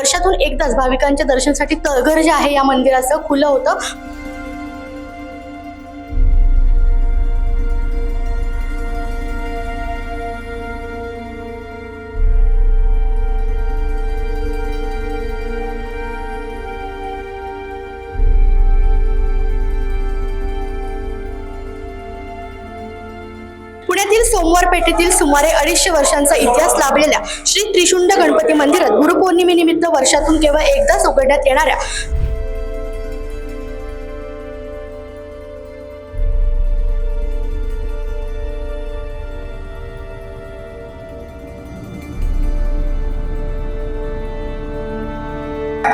वर्षातून एकदाच भाविकांच्या दर्शनासाठी तळघर जे आहे या मंदिराचं खुलं होतं. पुण्यातील सोमवार पेठेतील सुमारे 250 वर्षांचा इतिहास लाभलेल्या श्री त्रिशुंड गणपती मंदिरात गुरुपौर्णिमेनिमित्त वर्षातून केवळ एकदाच उघडण्यात येणाऱ्या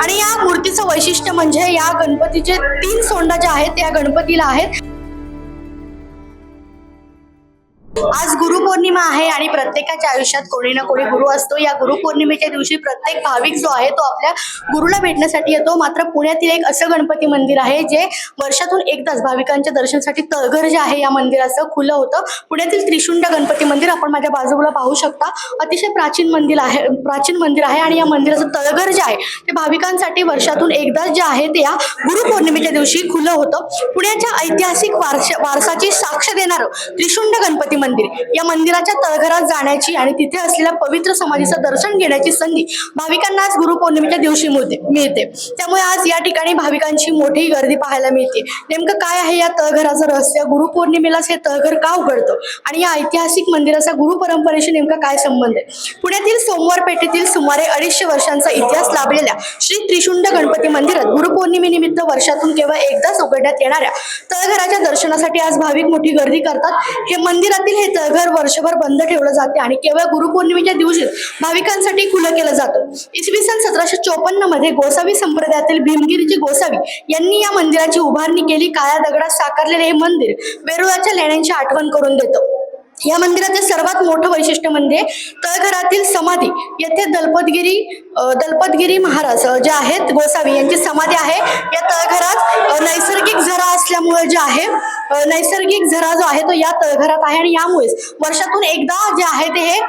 आणि या मूर्तीचं वैशिष्ट्य म्हणजे या गणपतीचे 3 सोंडा जे आहेत त्या गणपतीला आहेत. आज गुरुपौर्णिमा आहे आणि प्रत्येकाच्या आयुष्यात कोणी ना कोणी गुरु असतो. या गुरुपौर्णिमेच्या दिवशी प्रत्येक भाविक जो आहे तो आपल्या गुरुला भेटण्यासाठी येतो. मात्र पुण्यातील एक असं गणपती मंदिर आहे जे वर्षातून एकदाच भाविकांच्या दर्शनासाठी तळघर जे आहे या मंदिराचं खुलं होतं. पुण्यातील त्रिशुंड गणपती मंदिर आपण माझ्या बाजूला पाहू शकता. अतिशय प्राचीन मंदिर आहे आणि या मंदिराचं तळघर जे आहे ते भाविकांसाठी वर्षातून एकदाच जे आहे ते या गुरुपौर्णिमेच्या दिवशी खुलं होतं. पुण्याच्या ऐतिहासिक वारसाची साक्ष देणारं त्रिशुंड गणपती मंदिर या मंदिराच्या तळघरात जाण्याची आणि तिथे असलेल्या पवित्र समाधीचं दर्शन घेण्याची संधी भाविकांना आज गुरुपौर्णिमेच्या दिवशी मिळते. त्यामुळे आज या ठिकाणी भाविकांची मोठी गर्दी पाहायला मिळते. नेमकं काय आहे या तळघराचं रहस्य, गुरुपौर्णिमेलाच हे तळघर का उघडतं आणि या ऐतिहासिक मंदिराचा गुरु परंपरेशी नेमका काय संबंध आहे? पुण्यातील सोमवार पेठेतील सुमारे 250 वर्षांचा इतिहास लाभलेल्या श्री त्रिशुंड गणपती मंदिरात गुरुपौर्णिमेनिमित्त वर्षातून केवळ एकदाच उघडण्यात येणाऱ्या तळघराच्या दर्शनासाठी आज भाविक मोठी गर्दी करतात. हे मंदिरातील हे तळघर वर्षभर बंद ठेवलं जाते आणि केवळ गुरुपौर्णिमेच्या दिवशी भाविकांसाठी खुलं केलं जातं. इसवी सन 1754 मध्ये गोसावी संप्रदायातील भीमगिरीचे गोसावी यांनी या मंदिराची उभारणी केली. काळ्या दगडात साकारलेले हे मंदिर वेरुळाच्या लेण्यांची आठवण करून देतं. या मंदिराचे सर्वात मोठं वैशिष्ट्य म्हणजे तळघरातील समाधी. येथे दलपतगिरी महाराज जे आहेत गोसावी यांची समाधी आहे. या तळघरात नैसर्गिक झरा असल्यामुळे जे आहे नैसर्गिक झरा जो आहे तो या तळघरात आहे आणि यामुळेच वर्षातून एकदा जे आहे ते हे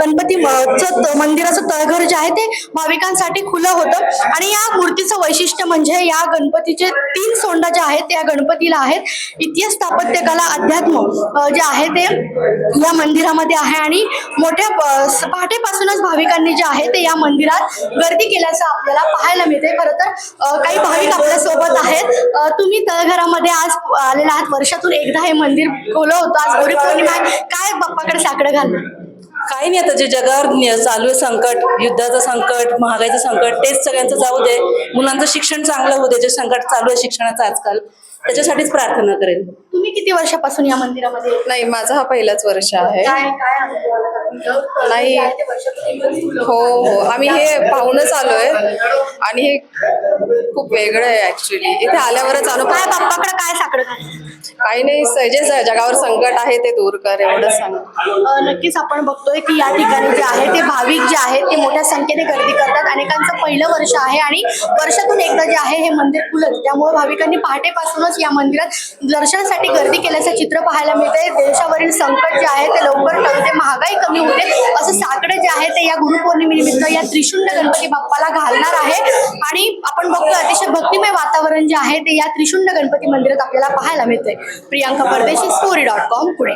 गणपती मंदिराचं तळघर जे आहे ते भाविकांसाठी खुलं होतं. आणि या मूर्तीचं वैशिष्ट्य म्हणजे या गणपतीचे 3 सोंडा जे आहेत त्या गणपतीला आहेत. इतिहास, स्थापत्यकला, अध्यात्म जे आहे ते या मंदिरामध्ये आहे आणि मोठ्या पहाटेपासूनच भाविकांनी जे आहे ते या मंदिरात गर्दी केल्याचं आपल्याला पाहायला मिळते. खरं तर काही भाविक आपल्या सोबत आहेत. तुम्ही तळघरामध्ये आज आलेला आहात. वर्षातून एकदा हे मंदिर खुलं होतं. आज गुरुपौर्णिमा आहे. काय बाप्पाकडे साकडं घालणार? काही नाही, आता जे जगावर चालू आहे संकट, युद्धाचं संकट, महागाईचं संकट, तेच सगळ्यांचं जाऊ दे. मुलांचं शिक्षण चांगलं होऊ दे. जे संकट चालू आहे शिक्षणाचं आजकाल, त्याच्यासाठीच प्रार्थना करेल. तुम्ही किती वर्षापासून या मंदिरामध्ये? नाही, माझा हा पहिलाच वर्ष आहे. नाही, हो, आम्ही हे पाहूनच आलोय आणि हे खूप वेगळं आहे ऍक्च्युली. इथे आल्यावरच अनुभव. काय बाप्पाकडे काय साकडं? काही नाही, जे जगावर संकट आहे ते दूर कर, एवढंच सांग. नक्कीच आपण बघतोय की या ठिकाणी जे आहे ते भाविक जे आहेत ते मोठ्या संख्येने गर्दी करतात. अनेकांचं पहिलं वर्ष आहे आणि वर्षातून एकदा जे आहे हे मंदिर खुलत. त्यामुळे भाविकांनी पहाटेपासूनच या मंदिरात दर्शनासाठी गर्दी केल्याचं चित्र पाहायला मिळते. देशावरील संकट जे आहे ते लवकर टळते, महागाई कमी होते, असं साकडे जे आहे ते या गुरुपौर्णिमेनिमित्त या त्रिशुंड गणपती बाप्पाला घालणार आहे. आणि आपण बघतोय अतिशय भक्तिमय वातावरण जे आहे ते या त्रिशुंड गणपती मंदिरात आपल्याला पाहायला मिळतंय. प्रियांका परदेशी, story.com पुणे.